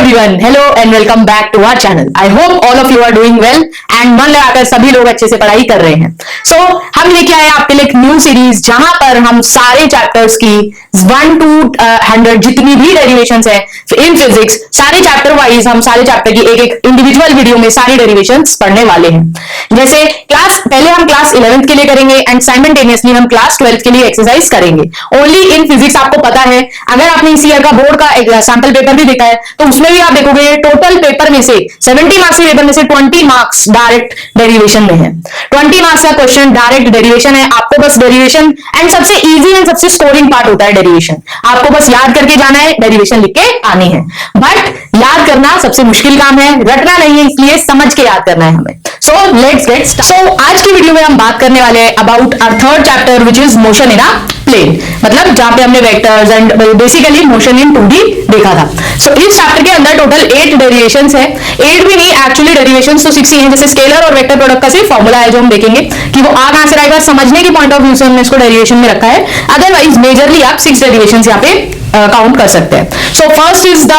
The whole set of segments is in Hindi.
everyone, hello and welcome back to our channel. I hope all of you are doing well and मन लगाकर सभी लोग अच्छे से पढ़ाई कर रहे हैं. So हम लेके आए आपके लिए एक न्यू सीरीज जहां पर हम सारे चैप्टर्स की 1 to 100 जितनी भी डेरिवेशंस है इन फिजिक्स, सारे चैप्टर वाइज हम सारे चैप्टर की एक एक इंडिविजुअल वीडियो में सारी डेरिवेशंस पढ़ने वाले हैं. जैसे पहले हम क्लास 11th के लिए करेंगे एंड साइमल्टेनियसली हम क्लास 12th के लिए एक्सरसाइज करेंगे. ओनली इन फिजिक्स आपको पता है, अगर आपने इस ईयर का बोर्ड का सैंपल पेपर भी देखा है तो उसमें भी आप देखोगे टोटल पेपर में से 70 मार्क्स के पेपर में से 20 मार्क्स डायरेक्ट डेरिवेशन में है. 20 मार्क्स का क्वेश्चन डायरेक्ट डेरिवेशन है. आपको बस डेरिवेशन एंड सबसे इजी एंड सबसे स्कोरिंग पार्ट होता है डेरिवेशन. आपको बस याद करके जाना है, डेरिवेशन लिख के आनी है. बट याद करना सबसे मुश्किल काम है, रटना नहीं है, इसलिए समझ के याद करना है हमें. So let's get start. So आज की वीडियो में हम बात करने वाले हैं about our third chapter which is motion in a plane. मतलब जहां पे हमने vectors and basically motion in 2D देखा था. सो इस चैप्टर के अंदर टोटल 8 डेरिवेशंस है. 8 भी नहीं, एक्चुअली डेरिवेशंस तो 6 ही हैं. जैसे स्केलर और वेक्टर प्रोडक्ट का सिर्फ फॉर्मूला है जो हम देखेंगे कि वो आ कहां से आएगा, समझने के पॉइंट ऑफ व्यू से हमने इसको डेरिवेशन में रखा है. अदरवाइज मेजरली आप 6 डेरिवेशंस यहाँ पे काउंट कर सकते हैं. So first is the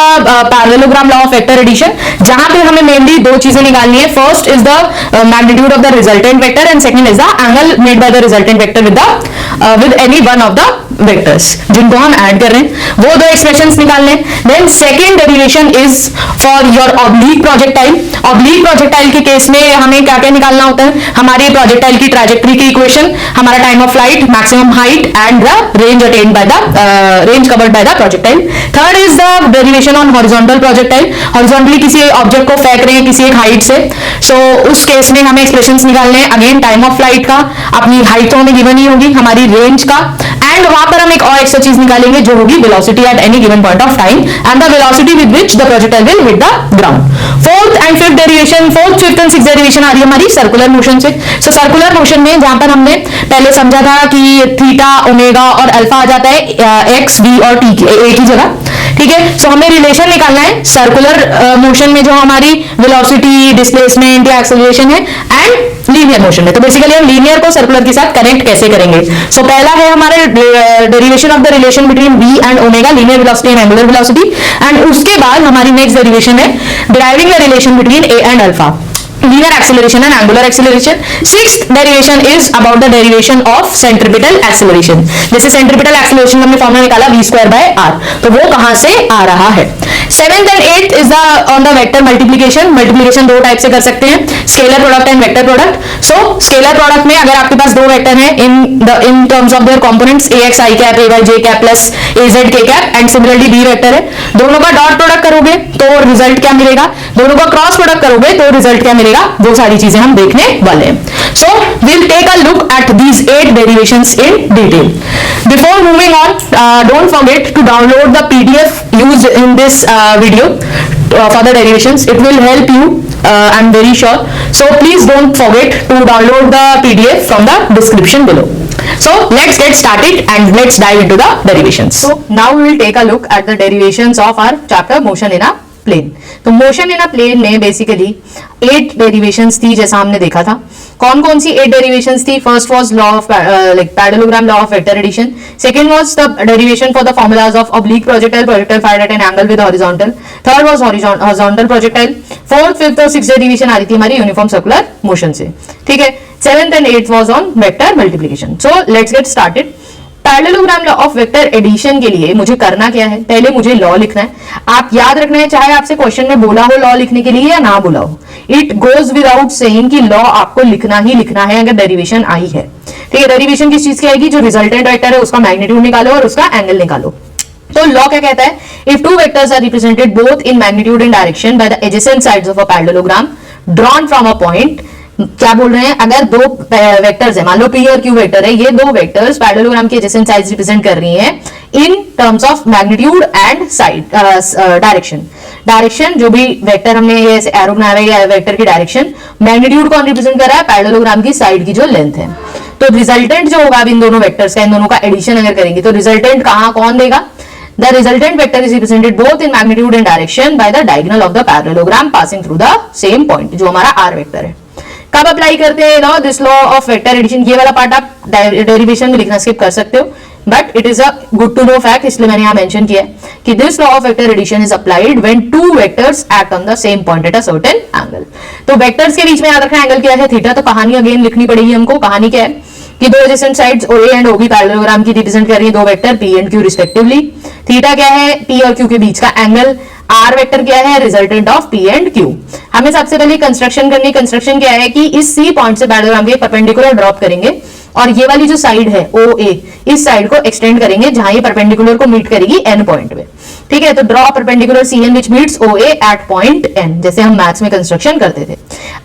parallelogram law of vector addition, जहां पे हमें मेनली दो चीजें निकालनी है. First is the magnitude of the resultant vector and second is the angle made by the resultant vector with any one of the vectors जिनको हम ऐड कर रहे हैं. वो दो एक्सप्रेशंस निकालने. Then second derivation is for your oblique projectile. Oblique projectile के केस में हमें क्या क्या निकालना होता है, हमारे प्रोजेक्टाइल की ट्रैजेक्टरी की इक्वेशन, हमारा time of flight, maximum height and the range attend by the range covered by the projectile. Third is the derivation on horizontal projectile. Horizontally किसी ऑब्जेक्ट को फेंक रहे हैं किसी एक हाइट से. सो उस केस में हमें एक्सप्रेशंस निकालने हैं. अगेन टाइम ऑफ फ्लाइट का, अपनी हाइट तो हमें गिवन ही होगी, हमारी रेंज का, एंड वहां पर हम एक और एक्स्ट्रा चीज निकालेंगे जो होगी velocity at any given point of time and the velocity with which the projectile will hit the ground. Fourth and fifth derivation, fourth fifth and sixth derivation आ रही है हमारी सर्कुलर मोशन से. सो सर्कुलर मोशन में जहां पर हमने पहले समझा था कि थीटा, ओमेगा और अल्फा आ जाता है एक्स, वी और टी एक ही जगह. ठीक है. सो हमें रिलेशन निकालना है सर्कुलर मोशन में जो हमारी वेलोसिटी, डिस्प्लेसमेंट या एक्सेलरेशन है एंड लीनियर मोशन में. तो बेसिकली हम लीनियर को सर्कुलर के साथ कनेक्ट कैसे करेंगे. सो पहला है हमारे derivation of the relation between v and omega, linear velocity and angular velocity. And उसके बाद हमारी नेक्स्ट डेरिवेशन है deriving the relation between a and alpha, linear acceleration and angular acceleration. Sixth derivation is about the derivation of centripetal acceleration. जैसे centripetal acceleration हमने फॉर्मूला निकाला v square by r, तो वो कहां से आ रहा है. Seventh and eighth is the on the vector multiplication. Multiplication दो टाइप से कर सकते हैं, scalar product and vector product. So scalar product में अगर आपके पास दो वेक्टर हैं in terms of their components ax i cap ay j cap plus az k cap and similarly b vector है, दोनों का डॉट प्रोडक्ट करोगे तो रिजल्ट क्या मिलेगा, दोनों का क्रॉस प्रोडक्ट करोगे तो रिजल्ट क्या मिलेगा, वो सारी चीजें हम देखने वाले हैं. सो we'll take a look at these 8 derivations in detail. Before moving on, don't forget to download the PDF used in this video for the derivations. It will help you, I'm very sure. So please don't forget to download the PDF from the description below. So let's get started and let's dive into the derivations. So now we will take a look at the derivations of our chapter motion in a plane. तो मोशन इन अ प्लेन में बेसिकली 8 डेरिवेशंस थी जैसा हमने देखा था. कौन कौन सी 8 डेरिवेशंस थी. First was law of like parallelogram law of vector addition. Second was the derivation for the formulas of oblique projectile, projectile fired at an angle with horizontal. Third was horizontal projectile. Fourth, fifth और सिक्स्थ डेरिवेशन आ रही थी हमारी यूनिफॉर्म सर्कुलर मोशन से. ठीक है. Seventh and eighth was on vector multiplication. So let's get started. Parallelogram law of vector addition के लिए मुझे करना क्या है, पहले मुझे लॉ लिखना है. आप याद रखना है, चाहे आपसे क्वेश्चन में बोला हो लॉ लिखने के लिए या ना बोला हो, इट गोज विदाउट सेइंग कि लॉ आपको लिखना ही लिखना है अगर डेरिवेशन आई है. ठीक है. डेरिवेशन किस चीज की आएगी, जो रिजल्टेंट वेक्टर है उसका मैग्नीट्यूड निकालो और उसका एंगल निकालो. तो लॉ क्या कहता है, if two vectors are represented both in magnitude and direction by the adjacent sides of a parallelogram drawn from a point. क्या बोल रहे हैं, अगर दो वेक्टर्स है, मान लो p और q वेक्टर है, ये दो वेक्टर्स पैरेललोग्राम के एडजेसेंट साइड्स रिप्रेजेंट कर रही हैं in terms of magnitude and side direction. Direction जो भी वेक्टर हमने ये एरो बनाया है, वेक्टर की डायरेक्शन, मैग्नीट्यूड कौन रिप्रेजेंट कर रहा है, पैरेललोग्राम की साइड की जो लेंथ है. तो रिजल्टेंट जो होगा इन दोनों वेक्टर्स का, इन दोनों का एडिशन अगर करेंगे तो रिजल्टेंट कहां कौन देगा. The resultant vector is represented both in magnitude and direction by the diagonal of the parallelogram passing through the same point, जो हमारा r वेक्टर है. कब अप्लाई करते हैं law, this law of vector addition. ये वाला पार्ट आप डेरिवेशन में लिखना स्किप कर सकते हो, but it is a good to know fact, इसलिए मैंने यहां मेंशन किया है कि this law of vector addition is applied when two vectors act on the same point at a certain angle. तो वेक्टर्स के बीच में याद रखना एंगल क्या है, थीटा। तो कहानी अगेन लिखनी पड़ेगी हमको। कहानी क्या है कि दो adjacent sides OA and OB parallelogram की रिप्रेजेंट कर रही है दो vector P and Q respectively. Theta क्या है, P और Q के बीच का एंगल। R वेक्टर क्या है, resultant of P and Q। हमें सबसे पहले कंस्ट्रक्शन करनी। कंस्ट्रक्शन क्या है कि इस C पॉइंट से पैरेललोग्राम के परपेंडिकुलर ड्रॉप करेंगे और ये वाली जो साइड है OA, इस साइड को एक्सटेंड करेंगे जहां ये परपेंडिकुलर को मीट करेगी N पॉइंट पे। ठीक है, तो draw perpendicular CN which meets OA at point N, जैसे हम मैथ्स में कंस्ट्रक्शन करते थे।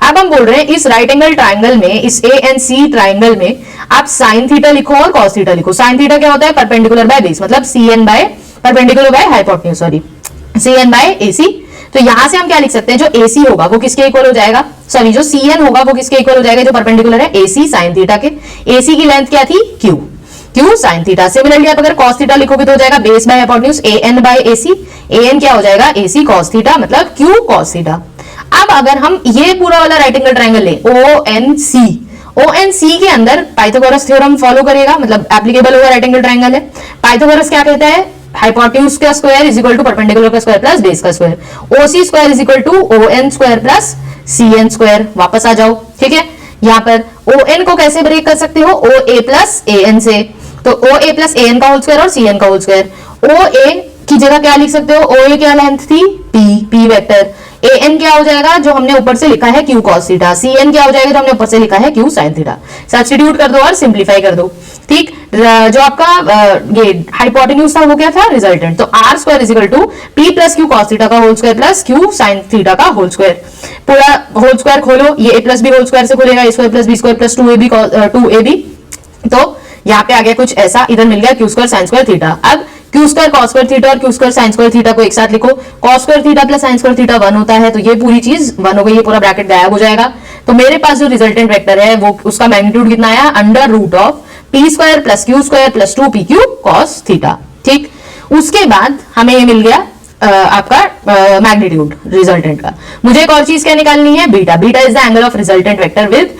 अब हम बोल रहे हैं इस राइट एंगल ट्राइंगल में, इस ANC ट्राइंगल में आप साइन थीटा लिखो और कॉस थीटा लिखो। साइन थीटा क्या होता है, परपेंडिकुलर बाय बेस, मतलब CN by perpendicular by hypotenuse, sorry CN by AC। तो यहां से हम क्या लिख सकते हैं, जो AC होगा वो किसके इक्वल हो जाएगा, सॉरी जो CN होगा वो किसके इक्वल हो जाएगा, जो परपेंडिकुलर है AC साइन थीटा के। AC की लेंथ क्या थी, Q साइन थीटा। सिमिलरली आप अगर cos थीटा लिखोगे तो हो जाएगा base by hypotenuse AN by AC। AN क्या हो जाएगा, AC cos थीटा, मतलब Q cos थीटा। अब अगर हम ये पूरा वाला राइट एंगल ट्राइंगल लें ONC के अंदर पाइथागोरस थ्योरम फॉलो करेगा, मतलब एप्लीकेबल होगा, राइट एंगल ट्राइंगल है। पाइथागोरस क्या कहता है, हाइपोटेन्यूज का square is equal to perpendicular का स्क्वायर प्लस बेस का square. OC square is equal to ON square plus CN square. वापस आ जाओ, ठीक है। यहां पर ON को कैसे ब्रेक कर सकते हो, OA प्लस AN से। तो OA प्लस AN का होल स्क्वायर और CN का होल स्क्वायर। OA की जगह क्या लिख सकते हो, OA क्या लेंथ थी, P वेक्टर। AN क्या हो जाएगा, जो हमने ऊपर से लिखा है Q cos थीटा। CN क्या हो जाएगा, जो हमने ऊपर से लिखा है Q sin थीटा। सब्स्टिट्यूट कर दो और सिंप्लीफाई कर दो। ठीक, जो आपका ये हाइपोटेन्यूज था वो क्या था, रिजल्टेंट। तो R square is equal to P plus Q cos theta का whole square plus Q sin theta का होल स्क्वायर। पूरा होल स्क्वायर खोलो, ये A plus B whole square से खुलेगा, A square plus B square plus 2AB। तो यहाँ पे आ गया कुछ ऐसा, इधर मिल गया Q square sin square theta. अब Q square cos square theta और Q square sin square theta को एक साथ लिखो। cos square theta plus sin square theta 1 होता है, तो ये पूरी चीज 1 हो गई, ये पूरा ब्रैकेट गायब हो जाएगा। तो मेरे पास जो रिजल्टेंट वेक्टर है वो उसका मैग्नीट्यूड कितना आया, under root of P square plus Q square plus 2PQ cos theta. ठीक, उसके बाद हमें ये मिल गया आपका मैग्नीट्यूड रिजल्टेंट का। मुझे एक और चीज क्या निकालनी है, beta. Beta is the angle of resultant vector with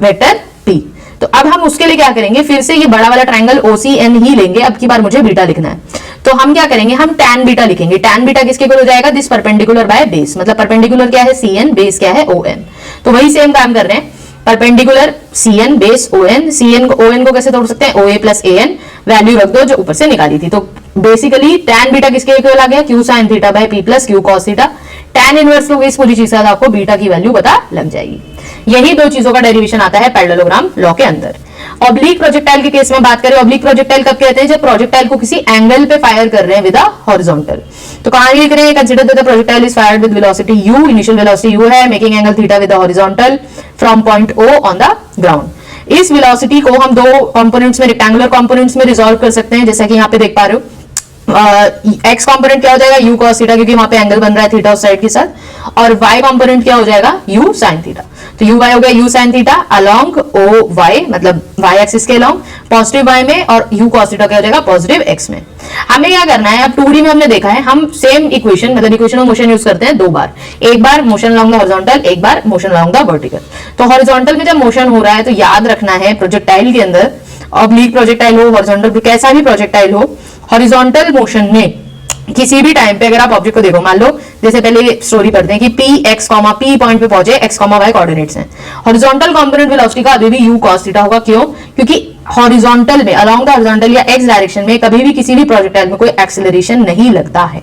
vector P। तो अब हम उसके लिए क्या करेंगे, फिर से ये बड़ा वाला ट्राइंगल OCN ही लेंगे। अब की बार मुझे बीटा लिखना है, तो हम क्या करेंगे, हम tan बीटा लिखेंगे। tan बीटा किसके इक्वल हो जाएगा, दिस परपेंडिकुलर बाय बेस, मतलब परपेंडिकुलर क्या है CN, बेस क्या है ON। तो वही सेम काम कर रहे हैं, perpendicular CN base ON। CN को ON को कैसे तोड़ सकते हैं, OA प्लस AN, वैल्यू रख दो जो ऊपर से निकाली थी। तो बेसिकली tan बीटा किसके इक्वल आ गया, Q sin theta bye P plus Q cos theta. tan inverse लोगे इस पूरी चीज का, आपको बीटा की वैल्यू पता लग जाएगी। यही दो चीजों का डेरिवेशन आता है पैरेललोग्राम लॉ के अंदर। ऑब्लिक प्रोजेक्टाइल के केस में बात करें, ऑब्लिक प्रोजेक्टाइल कब कहते हैं, जब प्रोजेक्टाइल को किसी एंगल पे फायर कर रहे हैं विद अ हॉरिजॉन्टल। तो कहां लिख रहे हैं, consider that the projectile is fired with velocity u, initial velocity u है, making angle theta with the horizontal from point O on the ground. इस वेलोसिटी को हम दो कंपोनेंट्स में, रेक्टेंगुलर कंपोनेंट्स में रिजॉल्व कर सकते हैं, जैसा कि यहाँ पे देख पा रहे हो। एक्स कंपोनेंट क्या हो जाएगा, u cos थीटा, क्योंकि वहां पे एंगल बन रहा है थीटा उस साइड के साथ, और y कंपोनेंट क्या हो जाएगा, u sin थीटा। तो u y हो गया u sin theta along o y, मतलब y एक्सिस के अलोंग, पॉजिटिव y में, और u cos थीटा क्या हो जाएगा, पॉजिटिव x में। हमें क्या करना है, अब 2D में हमने देखा है, हम सेम इक्वेशन, मतलब इक्वेशन ऑफ मोशन यूज करते हैं दो बार, एक बार मोशन अलोंग द हॉरिजॉन्टल, एक बार मोशन अलोंग द वर्टिकल। तो हॉरिजॉन्टल में जब मोशन हो रहा है तो याद रखना है, प्रोजेक्टाइल के अंदर, ऑब्लिक प्रोजेक्टाइल हो, हॉरिजॉन्टल कैसा भी प्रोजेक्टाइल हो, हॉरिजॉन्टल मोशन में किसी भी टाइम पे अगर आप ऑब्जेक्ट को देखो, मान लो जैसे पहले स्टोरी पढ़ते हैं कि P पॉइंट पे पहुंचे, x, y कोऑर्डिनेट्स हैं। हॉरिजॉन्टल कंपोनेंट वेलोसिटी का अभी भी u cos थीटा होगा। क्यों, क्योंकि हॉरिजॉन्टल में, अलोंग द हॉरिजॉन्टल या x डायरेक्शन में कभी भी किसी भी प्रोजेक्टाइल में कोई एक्सेलरेशन नहीं लगता है।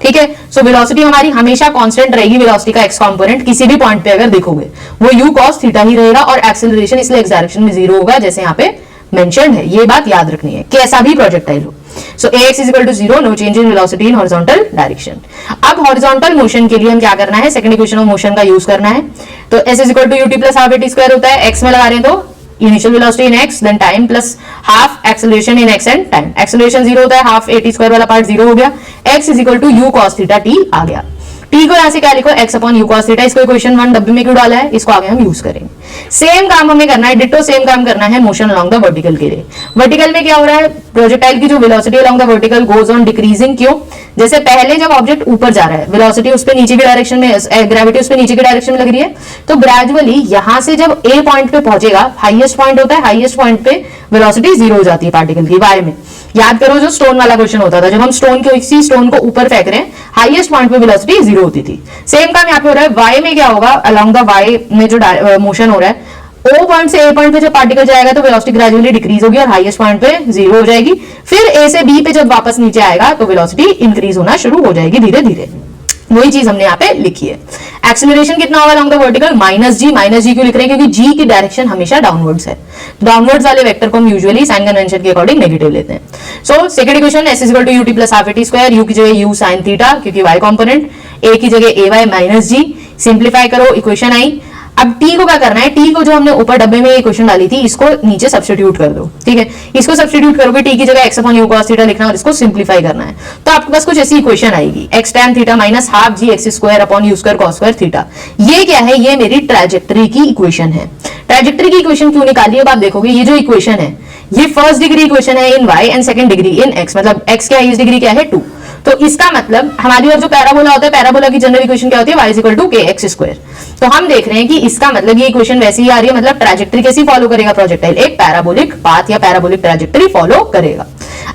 ठीक है, सो वेलोसिटी हमारी हमेशा कांस्टेंट रहेगी। वेलोसिटी का x कंपोनेंट किसी भी पॉइंट पे अगर देखोगे वो u cos थीटा ही रहेगा, और एक्सेलरेशन इसलिए x डायरेक्शन में 0 होगा, जैसे यहाँ पे मेंशन्ड है। ये बात याद रखनी है, कैसा भी प्रोजेक्टाइल हो। So ax is equal to 0, no change in velocity in horizontal direction। अब horizontal motion के लिए हम क्या करना है, सेकंड इक्वेशन ऑफ मोशन का यूज करना है। तो s is equal to ut plus half at square होता है, x में लगा रहे हैं तो initial velocity in x, then time plus half acceleration in x and time. Acceleration 0 होता है, हाफ at स्क्वायर वाला पार्ट 0 हो गया, x is equal to u cos theta t आ गया। टी को यहां से क्या लिखो, X upon U cos theta. इसको इक्वेशन 1 डब्ल्यू में क्यों डाला है, इसको आगे हम यूज करेंगे। सेम काम हमें करना है, डिटो सेम काम करना है मोशन अलोंग द वर्टिकल के लिए। वर्टिकल में क्या हो रहा है, प्रोजेक्टाइल की जो velocity along the vertical goes on decreasing. क्यों, जैसे पहले जब ऑब्जेक्ट ऊपर जा रहा है, वेलोसिटी उस पे नीचे की डायरेक्शन में, ग्रेविटी उस पे नीचे की डायरेक्शन में लग रही है, तो ग्रेजुअली यहां से जब ए पॉइंट पे पहुंचेगा, हाईएस्ट पॉइंट होता है, हाईएस्ट पॉइंट पे वेलोसिटी जीरो हो जाती है पार्टिकल की, वाई में। याद करो जो स्टोन वाला क्वेश्चन होता था, जब हम स्टोन को, इसी स्टोन को ऊपर फेंक रहे हैं, हाईएस्ट पॉइंट पे वेलोसिटी जीरो होती थी। सेम काम यहाँ पे हो रहा है, वाई में क्या होगा, अलोंग द वाई में जो मोशन हो रहा है, ओ पॉइंट से ए पॉइंट पे जब पार्टिकल जाएगा तो वेलोसिटी ग्रेजुअली डिक्रीज होगी और हाईएस्ट पॉइंट पे जीरो हो जाएगी। फिर ए से बी पे जब वापस नीचे आएगा तो वेलोसिटी इंक्रीज होना शुरू हो जाएगी धीरे धीरे। वही चीज हमने यहाँ पे लिखी है। एक्सेलरेशन कितना होगा along the vertical, minus g. Minus g क्यों लिख रहे हैं, क्योंकि जी की डायरेक्शन हमेशा डाउनवर्ड्स है। डाउनवर्ड्स वाले वेक्टर को हम यूजुअली साइन कन्वेंशन के अकॉर्डिंग नेगेटिव लेते हैं। So second equation, S equal to UT plus half eighty square, U की जगह यू साइन थीटा क्योंकि वाई कॉम्पोनेंट, ए की जगह A Y minus G. Simplify करो, इक्वेशन आई। अब टी को क्या करना है, टी को जो हमने ऊपर डब्बे में इक्वेशन डाली थी, इसको नीचे सब्स्टिट्यूट कर दो। ठीक है, इसको सब्स्टिट्यूट करोगे, टी की जगह x upon U cos theta लिखना और इसको सिंप्लीफाई करना है, तो आपके पास कुछ ऐसी इक्वेशन आएगी, X tan theta minus half G X square upon U square cos square theta. ये क्या है, ये मेरी ट्रैजेक्टरी की इक्वेशन है। ट्रैजेक्टरी की इक्वेशन क्यों निकाली, अब आप देखोगे ये जो इक्वेशन है, ये फर्स्ट डिग्री इक्वेशन है in Y and second degree in X. मतलब एक्स क्या है, इस डिग्री क्या है 2। तो इसका मतलब हमारी और जो पैराबोला होता है, पैराबोला की जनरल इक्वेशन क्या होती है, y इक्वल टू के एक्स स्क्वायर। तो हम देख रहे हैं कि इसका मतलब ये इक्वेशन वैसी ही आ रही है, मतलब ट्रैजेक्टरी कैसी फॉलो करेगा प्रोजेक्टाइल, एक पैराबोलिक पाथ या पैराबोलिक ट्रैजेक्टरी फॉलो करेगा।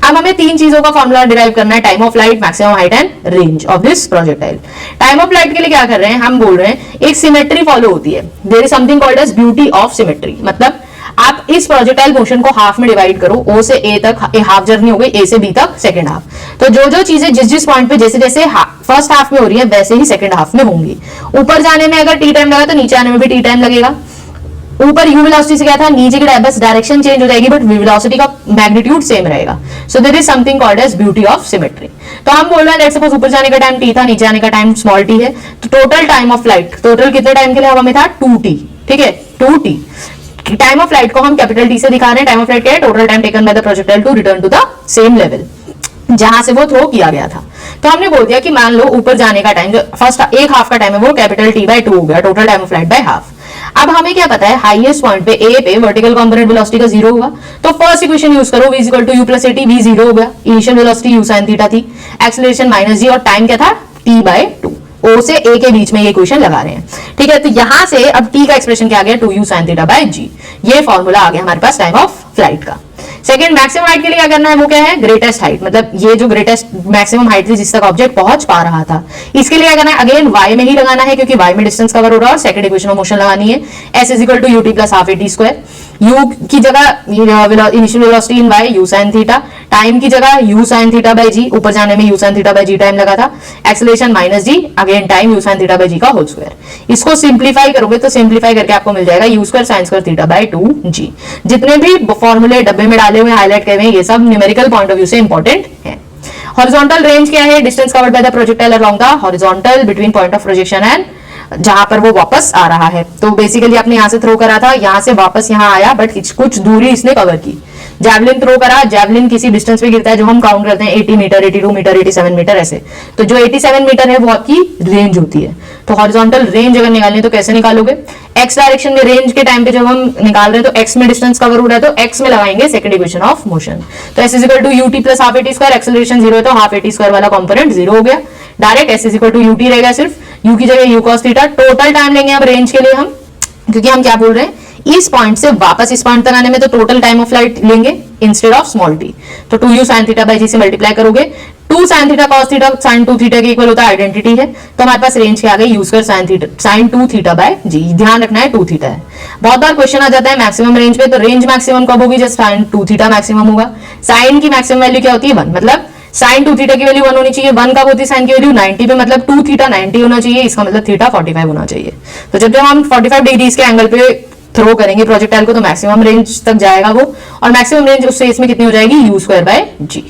अब हमें तीन चीजों का फॉर्मूला डिराइव करना है, time of light, maximum height and range of this projectile. Time of light के लिए क्या कर रहे हैं, हम बोल रहे हैं एक सिमेट्री फॉलो होती है, there is something called as beauty of symmetry. मतलब आप इस प्रोजेक्टाइल मोशन को हाफ में डिवाइड करो, ओ से ए तक हाफ जर्नी हो गई, ए से बी तक सेकंड हाफ। तो जो जो चीजें जिस जिस पॉइंट पे जैसे जैसे फर्स्ट हाफ में हो रही है वैसे ही सेकंड हाफ में होंगी। ऊपर जाने में अगर टी टाइम लगा तो नीचे आने में भी टी टाइम लगेगा। ऊपर यू वेलोसिटी से क्या था, नीचे की बस डायरेक्शन चेंज हो जाएगी, बट वेलोसिटी का मैग्नीट्यूड सेम रहेगा। So there is something called as beauty of symmetry. तो हम बोल रहे हैं, लेट्स सपोज ऊपर जाने का टाइम टी था, नीचे आने का टाइम स्मॉल टी है, तो total time of flight, total कितने टाइम के लिए हवा में था 2t। ठीक है, 2t। टाइम ऑफ फ्लाइट को हम कैपिटल टी से दिखा रहे हैं। टाइम ऑफ फ्लाइट क्या है, total time taken by the projectile to return to the same level जहां से वो थ्रो किया गया था। तो हमने बोल दिया कि मान लो ऊपर जाने का टाइम जो फर्स्ट एक हाफ का टाइम है वो कैपिटल टी बाय 2 हो गया, total time of flight by half. अब हमें क्या पता है, हाईएस्ट पॉइंट पे ए पे वर्टिकल कंपोनेंट वेलोसिटी का जीरो होगा, तो फर्स्ट इक्वेशन यूज करो, v equal to u plus at, v zero हो गया, initial velocity u sine theta थी, एक्सेलरेशन माइनस जी और टाइम क्या था t बाय 2। O से A के बीच में ये इक्वेशन लगा रहे हैं। ठीक है, तो यहां से अब T का एक्सप्रेशन क्या आ गया, 2u sin theta by g। ये फॉर्मूला आ गया हमारे पास टाइम ऑफ फ्लाइट का। सेकंड, मैक्सिमम हाइट के लिए क्या करना है, वो क्या है, ग्रेटेस्ट हाइट। मतलब ये जो ग्रेटेस्ट मैक्सिमम हाइट थी जिस तक ऑब्जेक्ट पहुंच पा रहा था, इसके लिए क्या करना है, अगेन y में ही लगाना है क्योंकि y में डिस्टेंस कवर हो रहा है और सेकंड इक्वेशन ऑफ मोशन लगानी है, s is equal to UT plus half eighty square. u की जगह initial velocity in y u sin theta, time की जगह u sin theta by g, ऊपर जाने में u sin theta by g time लगा था, acceleration minus g, again time u sin theta by g का होल स्क्वायर। इसको सिंप्लीफाई करोगे तो सिंप्लीफाई करके आपको मिल जाएगा u square sin square theta by 2g। जितने भी फॉर्मूले डब्बे में डाले हुए हाईलाइट किए हुए ये सब न्यूमेरिकल पॉइंट ऑफ व्यू से इंपॉर्टेंट है। हॉरिजॉन्टल रेंज क्या है, distance covered by the projectile along the horizontal between point of projection and जहां पर वो वापस आ रहा है। तो बेसिकली आपने यहां से थ्रो करा था, यहां से वापस यहां आया, बट कुछ दूरी इसने कवर की। जैवलिन थ्रो करा, जैवलिन किसी डिस्टेंस पे गिरता है जो हम काउंट करते हैं 80 मीटर, 82 मीटर, 87 मीटर ऐसे। तो जो 87 मीटर है वो आपकी रेंज होती है। तो हॉरिजॉन्टल रेंज अगर निकालनी है तो कैसे निकालोगे, एक्स डायरेक्शन में रेंज के टाइम पे जब हम निकाल रहे हैं तो एक्स में डिस्टेंस कवर हो रहा है तो एक्स में लगाएंगे सेकंड इक्वेशन ऑफ मोशन। तो s is equal to UT plus half eighty square, acceleration zero है तो हाफ एटी स्क्वायर वाला कंपोनेंट जीरो हो गया, direct s is equal to ut रहेगा, सिर्फ यू की जगह u cos theta. Total time लेंगे अब रेंज के लिए हम, क्योंकि हम क्या बोल रहे हैं, इस पॉइंट से वापस इस पॉइंट तक आने में तो टोटल टाइम ऑफ फ्लाइट लेंगे इंस्टेड ऑफ स्मॉल टी। तो 2u sin theta by g से मल्टीप्लाई करोगे, 2 sin theta cos theta sin 2 theta के इक्वल होता है, आइडेंटिटी है। तो हमारे पास रेंज क्या आ गई, u square sin 2 theta by g। ध्यान रखना है 2 थीटा है। बहुत बार क्वेश्चन आ जाता है मैक्सिमम रेंज पे, तो रेंज मैक्सिमम कब होगी, जब sin 2 थीटा मैक्सिमम होगा। sin की मैक्सिमम वैल्यू क्या होती है 1, मतलब sin 2 थीटा की वैल्यू 1 होनी चाहिए। 1 कब होती है, sin की वैल्यू 90 पे, मतलब 2 थीटा 90 होना चाहिए, इसका मतलब थीटा 45 होना चाहिए। तो जब हम 45 डिग्री के एंगल पे थ्रो करेंगे प्रोजेक्टाइल को तो मैक्सिमम रेंज तक जाएगा वो, और मैक्सिमम रेंज उससे इसमें कितनी हो जाएगी, u स्क्वायर बाय g।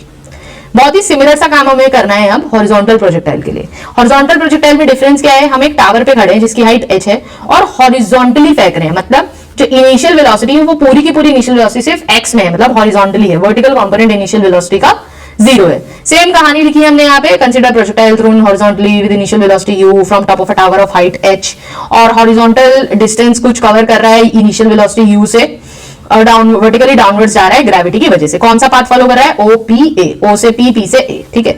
बहुत ही सिमिलर सा काम हमें करना है अब हॉरिजॉन्टल प्रोजेक्टाइल के लिए। हॉरिजॉन्टल प्रोजेक्टाइल में डिफरेंस क्या है, हम एक टावर पे खड़े हैं जिसकी हाइट h है और हॉरिजॉन्टली फेंक रहे हैं, मतलब जो इनिशियल वेलोसिटी है वो पूरी की पूरी इनिशियल वेलोसिटी सिर्फ x में है, मतलब हॉरिजॉन्टली है, वर्टिकल कंपोनेंट इनिशियल वेलोसिटी का 0 है। सेम कहानी लिखी है हमने यहाँ पे, consider projectile thrown horizontally with initial velocity u from top of a tower of height h, और हॉरिजॉन्टल डिस्टेंस कुछ कवर कर रहा है इनिशियल वेलोसिटी u से और वर्टिकली डाउनवर्ड्स जा रहा है ग्रेविटी की वजह से। कौन सा पाथ फॉलो कर रहा है? ओ पी ए, ओ से पी, पी से ए, ठीक है।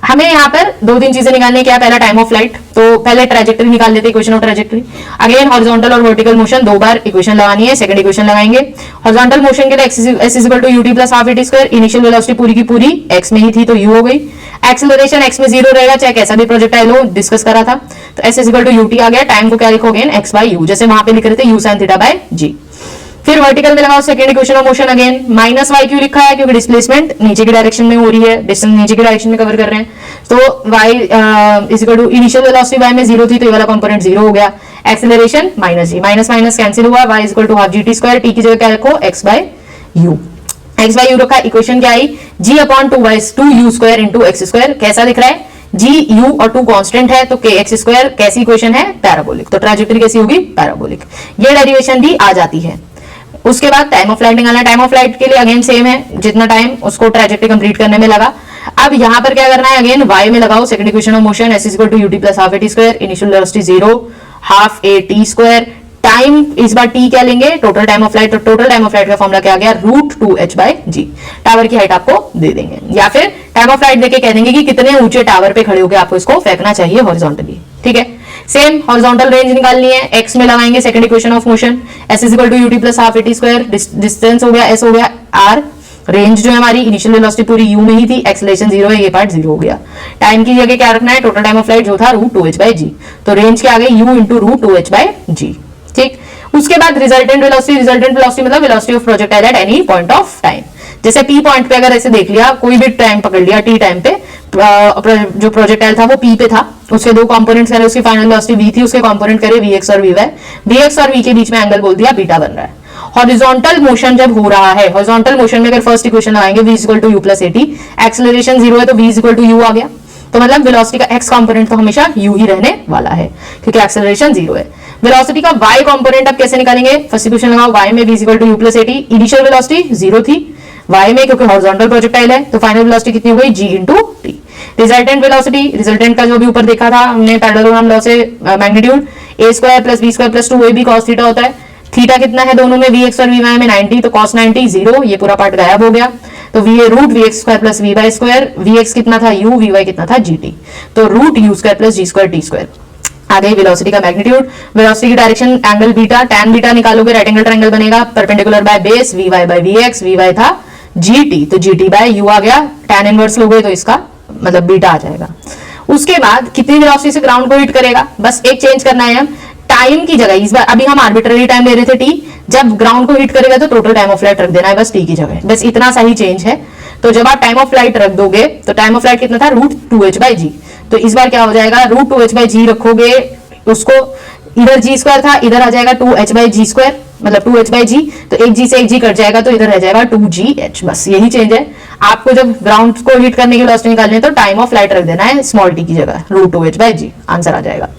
हमें यहाँ पर दो तीन चीजें निकालने, क्या? पहला टाइम ऑफ फ्लाइट, तो पहले ट्रैजेक्टरी निकाल लेते हैं, equation of trajectory. Again horizontal और वर्टिकल मोशन दो बार इक्वेशन लगानी है, सेकंड इक्वेशन लगाएंगे। हॉरिजॉन्टल मोशन के लिए x is equal to ut plus half at square, initial velocity पूरी की पूरी x में ही थी तो u हो गई। एक्सेलरेशन x में 0 रहेगा, चाहे कैसा भी प्रोजेक्टाइल हो, डिस्कस करा था, तो s is equal to ut आ गया। टाइम को क्या लिखोगे? x बाय u, जैसे वहां पे लिख रहे थे u sin theta by g। फिर वर्टिकल में लगाओ second equation of motion, again minus y क्यों लिखा है? क्योंकि डिस्प्लेसमेंट नीचे की डायरेक्शन में हो रही है, डिस्टेंस नीचे की डायरेक्शन में कवर कर रहे हैं, तो y is equal to initial velocity y में 0 थी तो ये वाला कंपोनेंट 0 हो गया। Acceleration minus g, minus minus cancel हुआ, y is equal to half gt square, t की जगह क्या रखो? x by u। x by u रखा, इक्वेशन क्या आई? g upon 2u square into x square. कैसा दिख रहा है? g u और 2 कांस्टेंट है तो kx स्क्वायर कैसी इक्वेशन है? पैराबोलिक, तो ट्रैजेक्टरी कैसी होगी? पैराबोलिक। ये डेरिवेशन भी आ जाती है। उसके बाद टाइम ऑफ फ्लाइट निकालना, टाइम ऑफ फ्लाइट के लिए अगेन सेम है, जितना टाइम उसको ट्रैजेक्टरी कंप्लीट करने में लगा। अब यहां पर क्या करना है? अगेन y में लगाओ second equation of motion, s is equal to ut plus half at square, initial velocity 0 half a t square. Time इस बार t क्या लेंगे? टोटल टाइम ऑफ फ्लाइट, तो टोटल टाइम ऑफ फ्लाइट का फॉर्मूला क्या आ गया? √2h by g। टावर की हाइट आपको दे देंगे, या फिर टाइम ऑफ फ्लाइट देके कह देंगे कि कितने ऊंचे टावर पे खड़े होकर आपको इसको फेंकना चाहिए हॉरिजॉन्टली, ठीक है। सेम हॉरिजॉन्टल रेंज निकालनी है, x में लगाएंगे second equation of motion, s is equal to ut plus half at square, distance हो गया s हो गया r, रेंज जो है हमारी इनिशियल वेलोसिटी पूरी u में ही थी, एक्सेलरेशन 0 है, ये पार्ट 0 हो गया। टाइम की जगह क्या रखना है? टोटल टाइम ऑफ फ्लाइट जो था √2h बाय g, तो रेंज क्या आ गई? u into √2h by g, ठीक। उसके बाद रिजल्टेंट वेलोसिटी मतलब velocity of projectile at any point of time. जैसे p पॉइंट पे अगर ऐसे देख लिया, कोई भी टाइम पकड़ लिया, t टाइम पे जो प्रोजेक्टाइल था वो p पे था, उसके दो कंपोनेंट्स करे, उसकी फाइनल वेलोसिटी v थी, उसके कंपोनेंट करे vx और vy, vx और v के बीच में एंगल बोल दिया बीटा बन रहा है। हॉरिजॉन्टल मोशन जब हो रहा है, हॉरिजॉन्टल मोशन में अगर फर्स्ट इक्वेशन लगाएंगे v is equal to u plus at, acceleration 0 है तो v is equal to u आ गया, तो मतलब वेलोसिटी का x कंपोनेंट तो हमेशा u ही रहने वाला है क्योंकि एक्सेलरेशन 0 है। वेलोसिटी का y कंपोनेंट अब कैसे निकालेंगे? फर्स्ट इक्वेशन लगाओ, y में v is equal to u plus at, initial velocity 0 थी y में क्योंकि हॉरिजॉन्टल प्रोजेक्टाइल है, तो फाइनल वेलोसिटी कितनी हो गई? g into t। Resultant velocity, resultant का जो भी ऊपर देखा था हमने पैरेललोग्राम लॉ से, magnitude a square plus b square plus 2ab cos theta होता है। थीटा कितना है दोनों में? vx और vy में 90, तो cos 90 0, ये पूरा पार्ट गायब हो गया, तो v root vx square plus vy square, vx कितना था? u, vy कितना था? gt, तो root u square plus g square t square. आ गई वेलोसिटी का मैग्नीट्यूड। वेलोसिटी की direction angle beta, tan beta निकालोगे राइट एंगल ट्रायंगल बनेगा, perpendicular by base, vy by vx, vy था gt, तो gt बाय u आ गया, tan इनवर्स लोगे तो इसका मतलब बीटा आ जाएगा। उसके बाद कितनी वेलोसिटी से ग्राउंड को हिट करेगा? बस एक चेंज करना है, हम टाइम की जगह इस बार, अभी हम आर्बिट्ररी टाइम ले रहे थे t, जब ग्राउंड को हिट करेगा तो टोटल टाइम ऑफ फ्लाइट रख देना है बस t की जगह, बस इतना सा ही चेंज है। तो जब आप टाइम ऑफ फ्लाइट रख दोगे तो टाइम ऑफ फ्लाइट कितना था? √2h बाय g, तो इस बार क्या हो जाएगा? √2h बाय g रखोगे, उसको इधर g स्क्वायर था, इधर आ जाएगा 2h बाय g स्क्वायर, मतलब 2h बाय g, तो एक g से एक g कट जाएगा तो इधर रह जाएगा 2gh, बस यही चेंज है। आपको जब ग्राउंड को हिट करने की वेलोसिटी निकालनी है तो टाइम ऑफ फ्लाइट रख देना है स्मॉल t की जगह, √2h बाय g, आंसर आ जाएगा।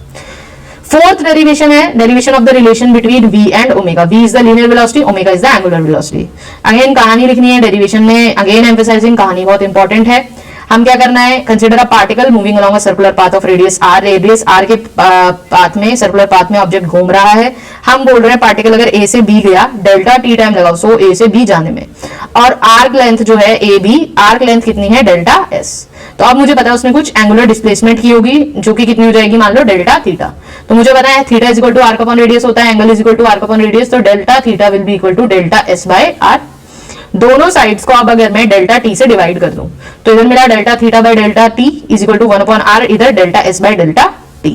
फोर्थ डेरिवेशन है derivation of the relation between v and omega. v is the linear velocity, omega is the angular velocity. Again कहानी लिखनी है डेरिवेशन में, अगेन एम्फसाइजिंग, कहानी बहुत इंपॉर्टेंट है। हम क्या करना है? Consider a particle moving along a circular path of radius r, radius r के पाथ में, सर्कुलर पाथ में ऑब्जेक्ट घूम रहा है। हम बोल रहे हैं पार्टिकल अगर a से b गया, डेल्टा t टाइम लगाओ, सो a से b जाने में, और आर्क लेंथ जो है ab, आर्क लेंथ कितनी है? Delta s। तो अब मुझे पता है उसमें कुछ एंगुलर डिस्प्लेसमेंट की होगी जो कि कितनी हो जाएगी? मान लो डेल्टा थीटा। तो मुझे पता है theta is equal to arc upon radius होता है, angle is equal to arc upon radius, तो delta theta will be equal to delta s by r। दोनों साइड्स को अब अगर मैं डेल्टा t से डिवाइड कर दूं तो इधर मेरा delta theta by delta t is equal to 1 upon r, इधर delta s by delta t।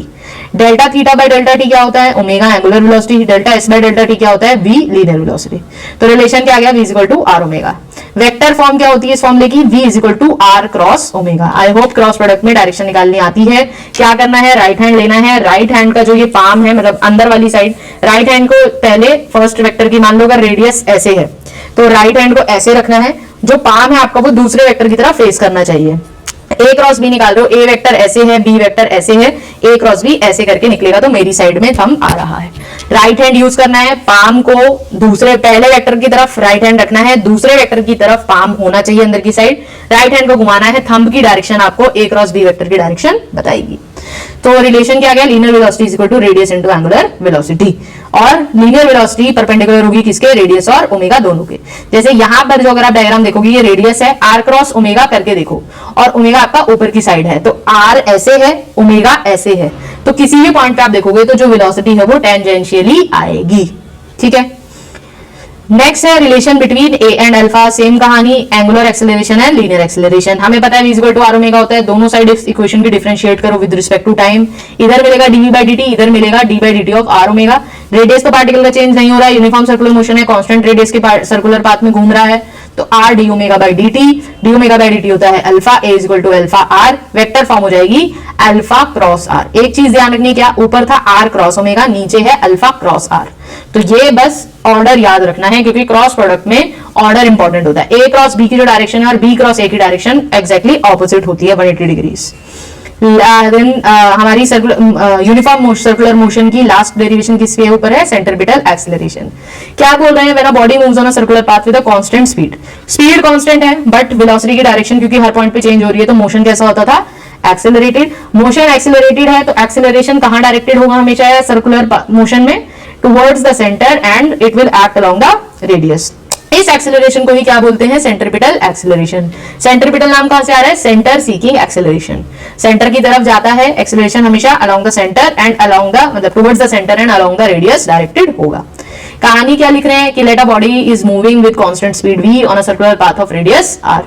Delta theta by delta t क्या होता है? Omega angular velocity, delta s by delta t क्या होता है? v linear velocity. तो रिलेशन क्या आ गया? v is equal to r omega. Vector form क्या होती है इस फॉर्मूले की? v is equal to r cross omega. I hope cross product में डायरेक्शन निकालनी आती है। क्या करना है? राइट हैंड लेना है, राइट हैंड का जो ये पाम है, मतलब अंदर वाली साइड, राइट हैंड को पहले फर्स्ट वेक्टर की, मान लो अगर रेडियस ऐसे है तो राइट हैंड को ऐसे रखना है, जो पाम है आपका वो दूसरे वेक्टर की तरफ फेस करना चाहिए। ए क्रॉस बी निकाल रहे हो, ए वेक्टर ऐसे है, बी वेक्टर ऐसे है, ए क्रॉस बी ऐसे करके निकलेगा, तो मेरी साइड में थंब आ रहा है। राइट हैंड यूज करना है, पाम को दूसरे पहले वेक्टर की तरफ राइट हैंड रखना है, दूसरे वेक्टर की तरफ पाम होना चाहिए अंदर की साइड, राइट हैंड को घुमाना है, थंब की डायरेक्शन आपको ए क्रॉस बी वेक्टर की डायरेक्शन बताएगी। तो रिलेशन क्या गया, linear velocity is equal to radius into angular velocity, और लीनियर वेलोसिटी परपेंडिकुलर होगी किसके, रेडियस और ओमेगा दोनों के। जैसे यहां पर जो अगर आप डायग्राम देखोगे, ये रेडियस है, आर क्रॉस ओमेगा करके देखो, और ओमेगा आपका ऊपर की साइड है, तो आर ऐसे है, ओमेगा ऐसे है, तो किसी भी पॉइंट पे आप देखोगे तो जो वेलोसिटी है वो टेंजेंशियली आएगी। ठीक है, नेक्स्ट है relation between A and alpha, same कहानी, एंगुलर एक्सेलरेशन है, लीनियर एक्सेलरेशन। हमें पता है v equal to are omega होता है, दोनों साइड इस इक्वेशन की डिफरेंशिएट करो विद रिस्पेक्ट टू टाइम, इधर मिलेगा dv बाई dt, इधर मिलेगा d by dt of r omega. Radius तो पार्टिकल का चेंज नहीं हो रहा है, यूनिफॉर्म सर्कुलर मोशन है, कांस्टेंट रेडियस के सर्कुलर पाथ में घूम रहा है, तो r d omega by dt, d omega by dt होता है alpha, a equal to alpha r, vector form हो जाएगी अल्फा क्रॉस r। एक चीज ध्यान रखनी, क्या ऊपर था r क्रॉस ओमेगा, नीचे है अल्फा क्रॉस r, तो ये बस ऑर्डर याद रखना है, क्योंकि क्रॉस प्रोडक्ट में ऑर्डर इंपॉर्टेंट होता है। ए क्रॉस बी की जो डायरेक्शन है और बी क्रॉस ए की डायरेक्शन एग्जैक्टली ऑपोजिट होती है 180 डिग्रीज। हमारी यूनिफॉर्म सर्कुलर मोशन की लास्ट डेरिवेशन किसके ऊपर है, सेंट्रीपिटल एक्सेलरेशन। क्या बोल रहे हैं, when a body moves on a circular path with a constant speed, speed constant है बट वेलोसिटी की डायरेक्शन क्योंकि हर पॉइंट पे चेंज हो रही है, तो मोशन कैसा होता था, एक्सेलरेटेड। मोशन एक्सेलरेटेड है तो एक्सेलरेशन कहां डायरेक्टेड होगा हमेशा, सर्कुलर मोशन में, towards the centre and it will act along the radius. इस एक्सेलरेशन को ही क्या बोलते हैं, सेंट्रीपिटल एक्सेलरेशन। सेंट्रीपिटल नाम कहां से आ रहा है, सेंटर सीकिंग एक्सेलरेशन, सेंटर की तरफ जाता है एक्सेलरेशन हमेशा, along the centre and along the, मतलब towards the centre and along the radius directed होगा। कहानी क्या लिख रहे हैं कि let a body is moving with constant speed v on a circular path of radius r।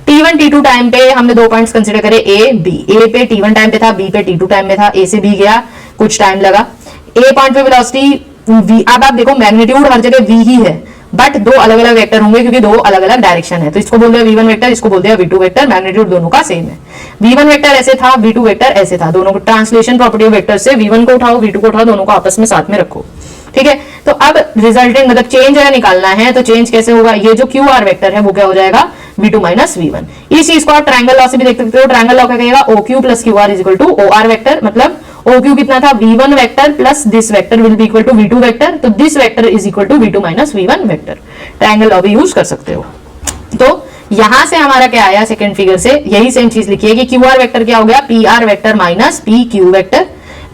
t1 t2 time पे हमने दो पॉइंट्स कंसीडर करे, a b, a पे t1 टाइम पे था, b पे t2 टाइम में था, a से b गया, कुछ टाइम लगा, a पॉइंट पे वेलोसिटी v, अब आप देखो मैग्नीट्यूड हर जगह v ही है, बट दो अलग अलग वेक्टर होंगे क्योंकि दो अलग अलग डायरेक्शन है, तो इसको बोलते हैं v1 वेक्टर, इसको बोलते हैं v2 वेक्टर, मैग्नीट्यूड दोनों का सेम है। v1 वेक्टर ऐसे था, v2 वेक्टर ऐसे था, दोनों को ट्रांसलेशन प्रॉपर्टी ऑफ वेक्टर से v1 को उठाओ, v2 को उठाओ, दोनों को आपस में साथ में रखो। ठीक है, तो अब रिजल्टेंट मतलब चेंज अगर निकालना है तो चेंज कैसे होगा, ये जो क्यू आर वेक्टर है वो क्या हो जाएगा, v2 माइनस v1। इस चीज को आप ट्रायंगल लॉ से भी देख सकते हो, ट्रायंगल लॉ क्या कहेगा, OQ plus QR is equal to OR vector, मतलब OQ कितना था, v1 vector plus this vector will be equal to v2 vector, तो this vector is equal to v2 minus v1 vector. Triangle law भी यूज कर सकते हो। तो यहां से हमारा क्या आया, सेकंड फिगर से यही सेम चीज लिखी है कि QR वेक्टर क्या हो गया, PR vector minus PQ vector,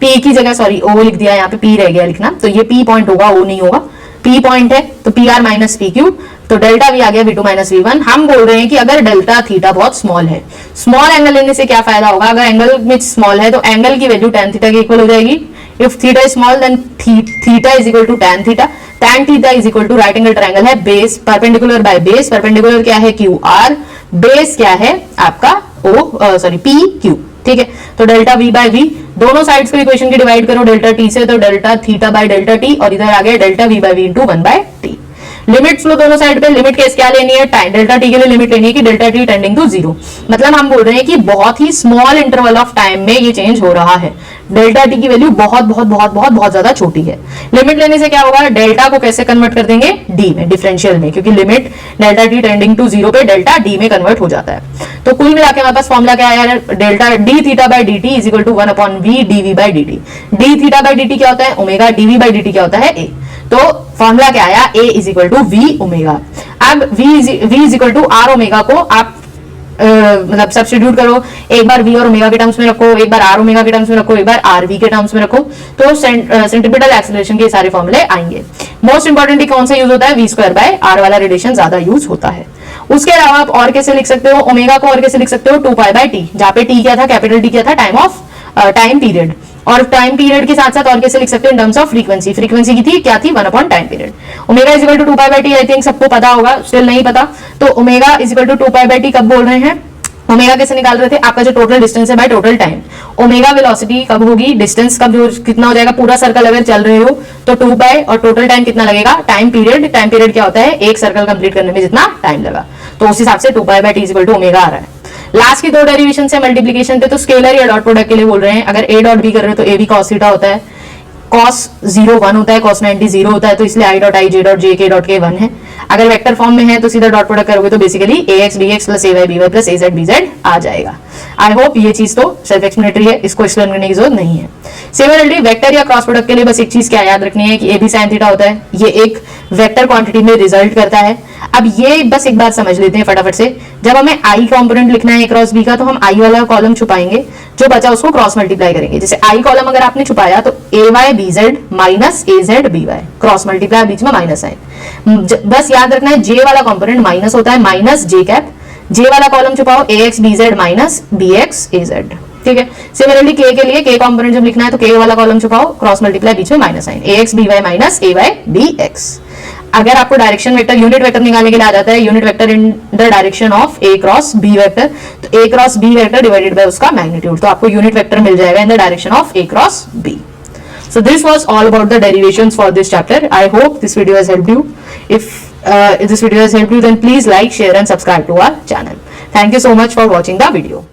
P की जगह सॉरी O लिख दिया, यहाँ पे P रह गया लिखना, तो ये P पॉइंट होगा, O नहीं होगा, P पॉइंट है तो PR माइनस PQ, तो डेल्टा V आ गया v2 माइनस v1। हम बोल रहे हैं कि अगर डेल्टा थीटा बहुत स्मॉल है, स्मॉल एंगल लेने से क्या फायदा होगा, अगर एंगल में स्मॉल है तो एंगल की वैल्यू tan थीटा के इक्वल हो जाएगी। If theta is small then theta is equal to tan theta, tan theta is equal to right angle triangle है base perpendicular by base, perpendicular क्या है QR, बेस क्या है आपका PQ। ठीक है, तो डेल्टा V बाय V, दोनों साइड्स को इक्वेशन की डिवाइड करो डेल्टा t से, तो delta theta by delta t, और इधर आ गया delta V by V into 1 by t। Limits लो दोनों साइड पे, लिमिट केस क्या लेनी है, टाइम डेल्टा टी के लिए लिमिट लेनी है कि डेल्टा टी टेंडिंग टू 0, मतलब हम बोल रहे हैं कि बहुत ही स्मॉल इंटरवल ऑफ टाइम में ये चेंज हो रहा है, डेल्टा टी की वैल्यू बहुत बहुत बहुत बहुत बहुत ज्यादा छोटी है। लिमिट लेने से क्या होगा, डेल्टा को कैसे कन्वर्ट कर देंगे, डी में, डिफरेंशियल में, क्योंकि limit delta T tending to 0 पे डेल्टा डी में कन्वर्ट हो जाता है। तो कुल मिलाकर हमारे पास फॉर्मूला क्या आया, delta D theta by D T is equal to 1 upon V D V by D T. D theta by D T क्या होता है omega, D V by D T क्या होता है ए। तो फॉर्मूला क्या आया, A is equal to V omega. अब V is equal to are omega को आप मतलब सब्स्टिट्यूट करो, एक बार v और ओमेगा के टर्म्स में रखो, एक बार r ओमेगा के टर्म्स में रखो, एक बार r v के टर्म्स में रखो, तो सेंट्रीपिटल एक्सेलरेशन के सारे फॉर्मूले आएंगे। मोस्ट इंपॉर्टेंटली कौन सा यूज होता है, v स्क्वायर बाय r वाला रिलेशन ज्यादा यूज होता है। उसके अलावा आप और कैसे लिख सकते हो, ओमेगा को और कैसे लिख सकते हो, 2 पाई बाय टी, जहां पे टी क्या था, कैपिटल टी क्या था, टाइम पीरियड, और टाइम पीरियड के साथ साथ और कैसे लिख सकते हो in terms of frequency, frequency की थी क्या थी 1 upon time period. Omega is equal to 2 pi by T, I think सबको पता होगा, स्टिल नहीं पता तो omega is equal to 2 pi by T कब बोल रहे हैं, ओमेगा कैसे निकाल रहे थे, आपका जो टोटल डिस्टेंस है by total time. Omega velocity कब होगी, डिस्टेंस कब कितना हो जाएगा, पूरा सर्कल अगर चल रहे हो तो 2 पाई, और टोटल टाइम कितना लगेगा, टाइम पीरियड। टाइम पीरियड क्या होता है, एक सर्कल कंप्लीट करने में जितना टाइम लगा, तो उस हिसाब से 2 pi by T is equal to omega आ रहा है। लास्ट की दो डेरिवेशन से मल्टीप्लीकेशन थे, तो स्केलर या डॉट प्रोडक्ट के लिए बोल रहे हैं, अगर ए डॉट बी कर रहे हो तो ए बी कॉस थीटा होता है, cos 0 1 होता है, cos 90 0 होता है, तो इसलिए i dot i j dot j k dot k 1 है। अगर वेक्टर फॉर्म में है तो सीधा डॉट प्रोडक्ट करोगे तो basically ax bx plus ay by plus az bz आ जाएगा। आई होप ये चीज तो सेल्फ एक्सप्लेनेटरी है, इसको एक्सप्लेन करने की जरूरत नहीं है। सिमिलरली वेक्टर या क्रॉस प्रोडक्ट के लिए बस एक चीज क्या याद रखनी है कि ए बी साइन थीटा होता है, ये एक वेक्टर क्वांटिटी में रिजल्ट करता है। अब ये बस एक बात समझ लेते हैं फटाफट से, जब हमें आई कंपोनेंट लिखना है क्रॉस बी का तो हम आई वाला कॉलम छुपाएंगे, जो बचा उसको क्रॉस मल्टीप्लाई करेंगे। जैसे आई कॉलम अगर आपने छुपाया तो A Y B Z minus A Z B Y, cross multiply, बीच में माइनस साइन। बस याद रखना है जे वाला कंपोनेंट माइनस होता है, माइनस जे कैप। जे वाला कॉलम छुपाओ A X B Z minus B X A Z, ठीक है। सिमिलरली के लिए के कंपोनेंट जब लिखना है तो के वाला कॉलम छुपाओ, क्रॉस मल्टीप्लाई, बीच में माइनस साइन, ए एक्स बी वाई माइनस ए वाई बी एक्स। अगर आपको डायरेक्शन वेक्टर यूनिट वेक्टर निकालने के लिए आ जाता है, unit vector in the direction of A cross B vector, तो A cross B vector divided by उसका मैग्नीट्यूड, तो आपको यूनिट वेक्टर मिल जाएगा in the direction of A cross B. So this was all about the derivations for this chapter. I hope this video has helped you. If this video has helped you, then please like, share and subscribe to our channel. Thank you so much for watching the video.